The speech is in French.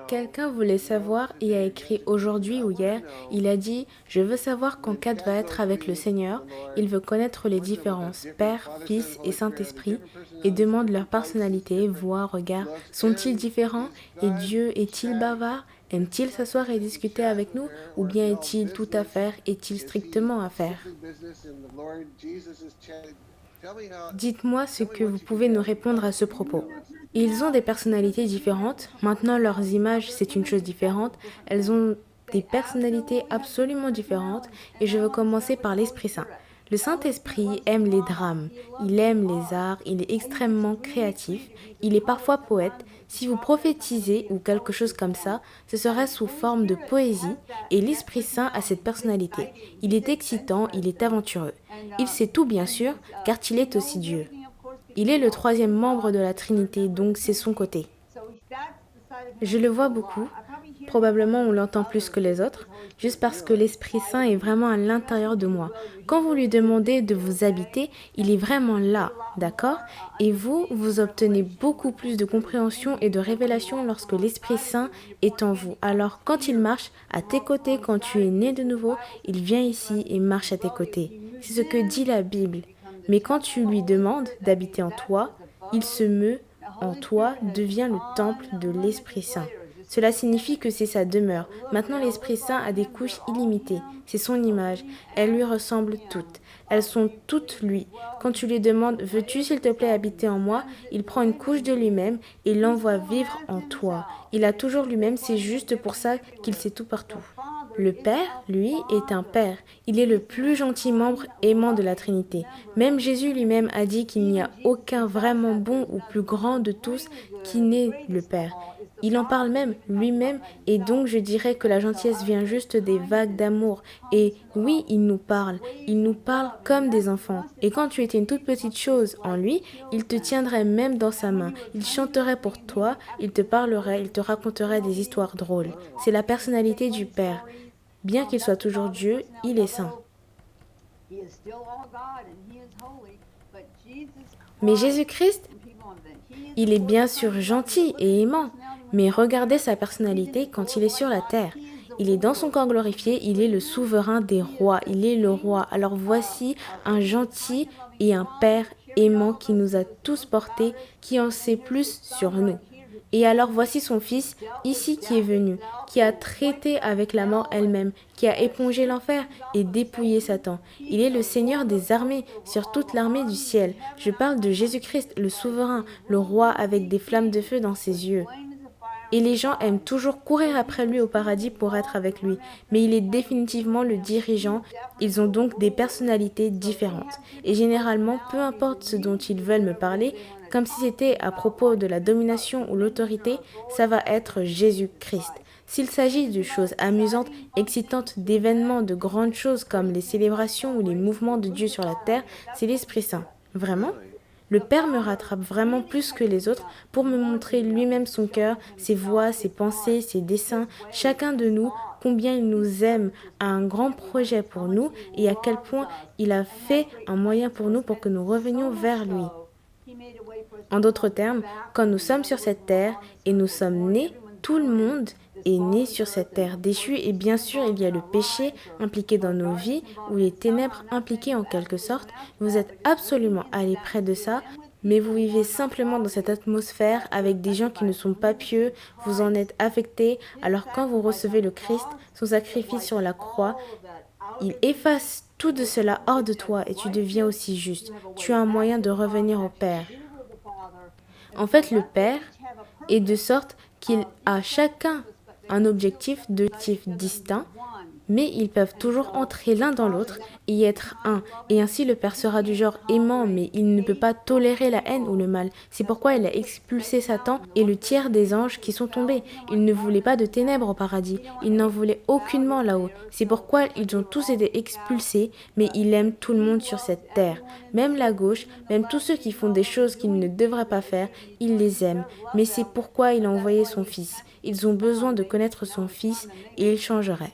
Quelqu'un voulait savoir et a écrit aujourd'hui ou hier, il a dit, je veux savoir quand Kat va être avec le Seigneur, il veut connaître les différences, Père, Fils et Saint-Esprit, et demande leur personnalité, voix, regard, sont-ils différents, et Dieu est-il bavard, aime-t-il s'asseoir et discuter avec nous, ou bien est-il tout à faire, est-il strictement à faire? Dites-moi ce que vous pouvez nous répondre à ce propos. Ils ont des personnalités différentes. Maintenant, leurs images, c'est une chose différente. Elles ont des personnalités absolument différentes. Et je veux commencer par l'Esprit Saint. Le Saint-Esprit aime les drames, il aime les arts, il est extrêmement créatif, il est parfois poète. Si vous prophétisez ou quelque chose comme ça, ce serait sous forme de poésie et l'Esprit Saint a cette personnalité. Il est excitant, il est aventureux. Il sait tout bien sûr, car il est aussi Dieu. Il est le troisième membre de la Trinité, donc c'est son côté. Je le vois beaucoup. Probablement on l'entend plus que les autres, juste parce que l'Esprit Saint est vraiment à l'intérieur de moi. Quand vous lui demandez de vous habiter, il est vraiment là, d'accord? Et vous obtenez beaucoup plus de compréhension et de révélation lorsque l'Esprit Saint est en vous. Alors quand il marche à tes côtés, quand tu es né de nouveau, il vient ici et marche à tes côtés. C'est ce que dit la Bible. Mais quand tu lui demandes d'habiter en toi, il se meut en toi, devient le temple de l'Esprit Saint. Cela signifie que c'est sa demeure. Maintenant, l'Esprit Saint a des couches illimitées. C'est son image. Elles lui ressemblent toutes. Elles sont toutes lui. Quand tu lui demandes, veux-tu s'il te plaît habiter en moi, il prend une couche de lui-même et l'envoie vivre en toi. Il a toujours lui-même, c'est juste pour ça qu'il sait tout partout. Le Père, lui, est un Père. Il est le plus gentil membre aimant de la Trinité. Même Jésus lui-même a dit qu'il n'y a aucun vraiment bon ou plus grand de tous qui n'est le Père. Il en parle même lui-même et donc je dirais que la gentillesse vient juste des vagues d'amour. Et oui, il nous parle comme des enfants. Et quand tu étais une toute petite chose en lui, il te tiendrait même dans sa main. Il chanterait pour toi, il te parlerait, il te raconterait des histoires drôles. C'est la personnalité du Père. Bien qu'il soit toujours Dieu, il est saint. Mais Jésus-Christ, il est bien sûr gentil et aimant, mais regardez sa personnalité quand il est sur la terre. Il est dans son corps glorifié, il est le souverain des rois, il est le roi. Alors voici un gentil et un père aimant qui nous a tous portés, qui en sait plus sur nous. Et alors voici son Fils, ici qui est venu, qui a traité avec la mort elle-même, qui a épongé l'enfer et dépouillé Satan. Il est le Seigneur des armées, sur toute l'armée du ciel. Je parle de Jésus-Christ, le souverain, le roi avec des flammes de feu dans ses yeux. Et les gens aiment toujours courir après lui au paradis pour être avec lui. Mais il est définitivement le dirigeant. Ils ont donc des personnalités différentes. Et généralement, peu importe ce dont ils veulent me parler, comme si c'était à propos de la domination ou l'autorité, ça va être Jésus-Christ. S'il s'agit de choses amusantes, excitantes, d'événements, de grandes choses comme les célébrations ou les mouvements de Dieu sur la terre, c'est l'Esprit Saint. Vraiment? Le Père me rattrape vraiment plus que les autres pour me montrer lui-même son cœur, ses voix, ses pensées, ses desseins, chacun de nous, combien il nous aime, a un grand projet pour nous et à quel point il a fait un moyen pour nous pour que nous revenions vers lui. En d'autres termes, quand nous sommes sur cette terre et nous sommes nés, tout le monde est né sur cette terre déchue et bien sûr il y a le péché impliqué dans nos vies ou les ténèbres impliquées en quelque sorte. Vous êtes absolument allé près de ça, mais vous vivez simplement dans cette atmosphère avec des gens qui ne sont pas pieux, vous en êtes affectés, alors quand vous recevez le Christ, son sacrifice sur la croix, il efface tout de cela hors de toi et tu deviens aussi juste. Tu as un moyen de revenir au Père. En fait, le Père est de sorte qu'il a chacun un objectif, deux objectifs distincts, mais ils peuvent toujours entrer l'un dans l'autre et y être un. Et ainsi le Père sera du genre aimant, mais il ne peut pas tolérer la haine ou le mal. C'est pourquoi il a expulsé Satan et le tiers des anges qui sont tombés. Il ne voulait pas de ténèbres au paradis. Il n'en voulait aucunement là-haut. C'est pourquoi ils ont tous été expulsés, mais il aime tout le monde sur cette terre. Même la gauche, même tous ceux qui font des choses qu'ils ne devraient pas faire, il les aime. Mais c'est pourquoi il a envoyé son Fils. Ils ont besoin de connaître son Fils et il changerait.